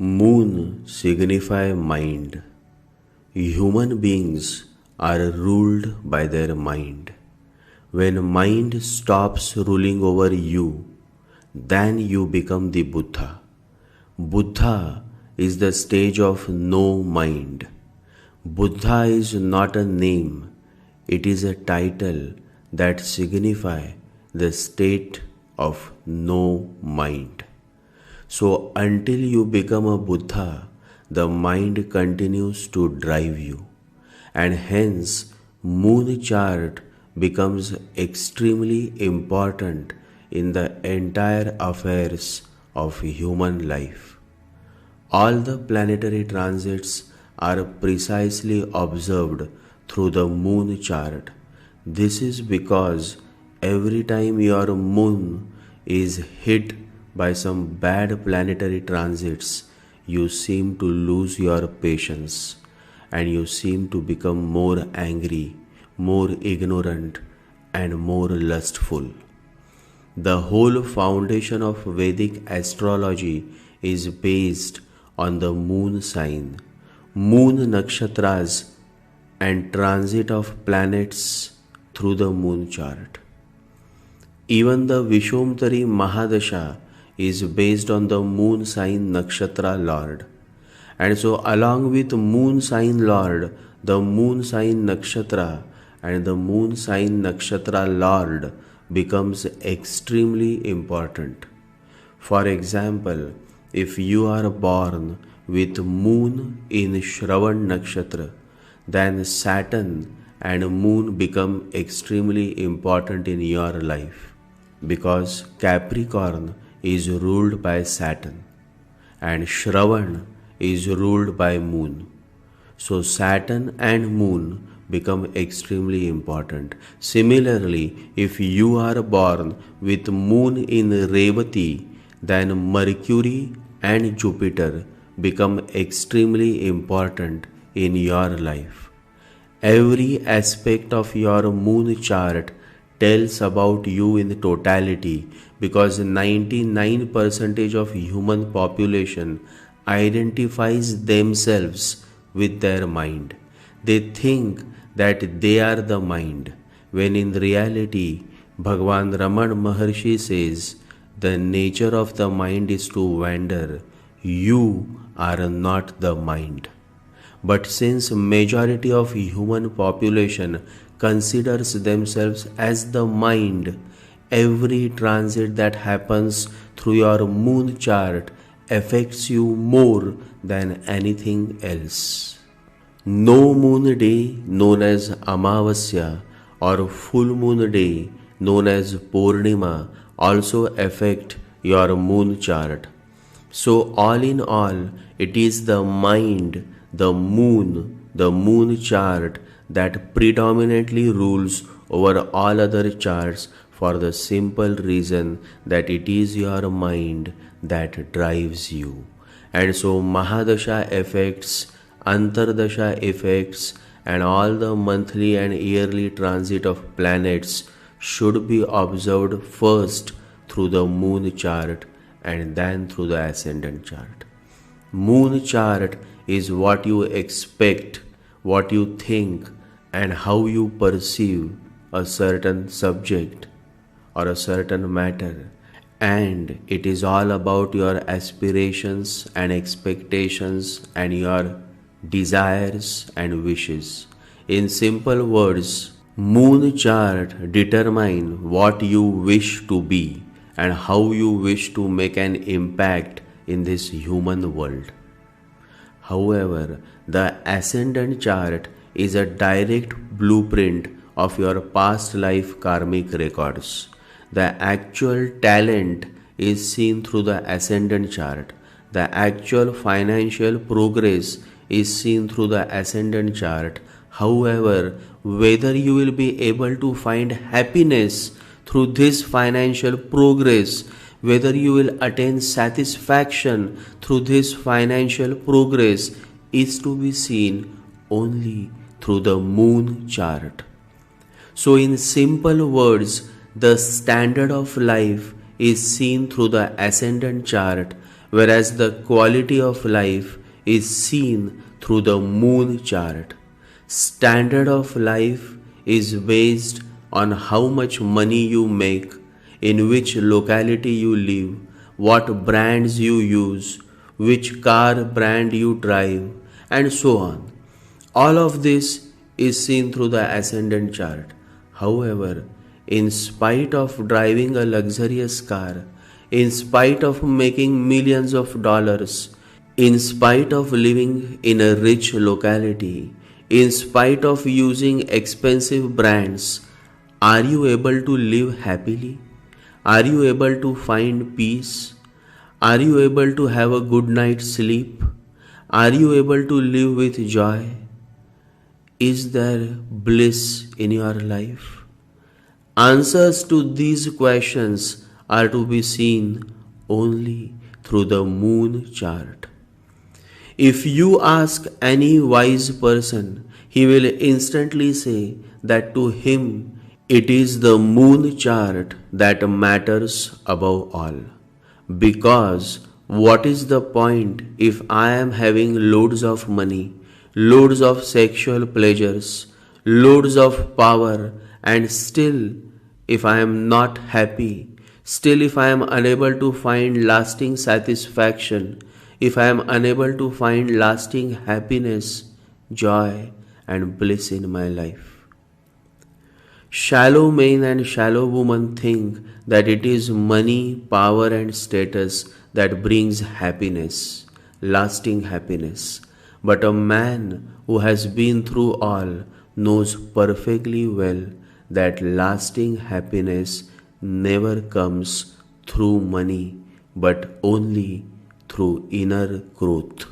Moon signify mind. Human beings are ruled by their mind. When mind stops ruling over you, then you become the Buddha. Buddha is the stage of no mind. Buddha is not a name, it is a title that signifies the state of no mind. So until you become a Buddha, the mind continues to drive you, and hence moon chart becomes extremely important in the entire affairs of human life. All the planetary transits are precisely observed through the moon chart. This is because every time your moon is hit by some bad planetary transits, you seem to lose your patience and you seem to become more angry, more ignorant, and more lustful. The whole foundation of Vedic astrology is based on the moon sign, moon nakshatras, and transit of planets through the moon chart. Even the Vishomtari Mahadasha is based on the moon sign nakshatra lord. And so along with moon sign lord, the moon sign nakshatra and the moon sign nakshatra lord becomes extremely important. For example, if you are born with moon in Shravan nakshatra, then Saturn and moon become extremely important in your life, because Capricorn is ruled by Saturn and Shravan is ruled by moon. So Saturn and moon become extremely important. Similarly, if you are born with moon in Revati, then Mercury and Jupiter become extremely important in your life. Every aspect of your moon chart tells about you in totality, because 99% of human population identifies themselves with their mind. They think that they are the mind, when in reality Bhagwan Raman Maharshi says the nature of the mind is to wander. You are not the mind. But since majority of human population considers themselves as the mind, every transit that happens through your moon chart affects you more than anything else. No moon day known as Amavasya or full moon day known as Purnima also affect your moon chart. So all in all, it is the mind, the moon chart that predominantly rules over all other charts, for the simple reason that it is your mind that drives you. And so Mahadasha effects, Antardasha effects, and all the monthly and yearly transit of planets should be observed first through the moon chart and then through the ascendant chart. Moon chart is what you expect, what you think, and how you perceive a certain subject or a certain matter. And it is all about your aspirations and expectations and your desires and wishes. In simple words, moon chart determine what you wish to be and how you wish to make an impact in this human world. However, the ascendant chart is a direct blueprint of your past life karmic records. The actual talent is seen through the ascendant chart. The actual financial progress is seen through the ascendant chart. However, whether you will be able to find happiness through this financial progress, whether you will attain satisfaction through this financial progress, is to be seen only through the moon chart. So in simple words, the standard of life is seen through the ascendant chart, whereas the quality of life is seen through the moon chart. Standard of life is based on how much money you make, in which locality you live, what brands you use, which car brand you drive, and so on. All of this is seen through the ascendant chart. However, in spite of driving a luxurious car, in spite of making millions of dollars, in spite of living in a rich locality, in spite of using expensive brands, are you able to live happily? Are you able to find peace? Are you able to have a good night's sleep? Are you able to live with joy? Is there bliss in your life? Answers to these questions are to be seen only through the moon chart. If you ask any wise person, he will instantly say that to him it is the moon chart that matters above all. Because what is the point if I am having loads of money, loads of sexual pleasures, loads of power, and still if I am not happy, still if I am unable to find lasting satisfaction, if I am unable to find lasting happiness, joy, and bliss in my life? Shallow men and shallow women think that it is money, power, and status that brings happiness, lasting happiness. But a man who has been through all knows perfectly well that lasting happiness never comes through money, but only through inner growth.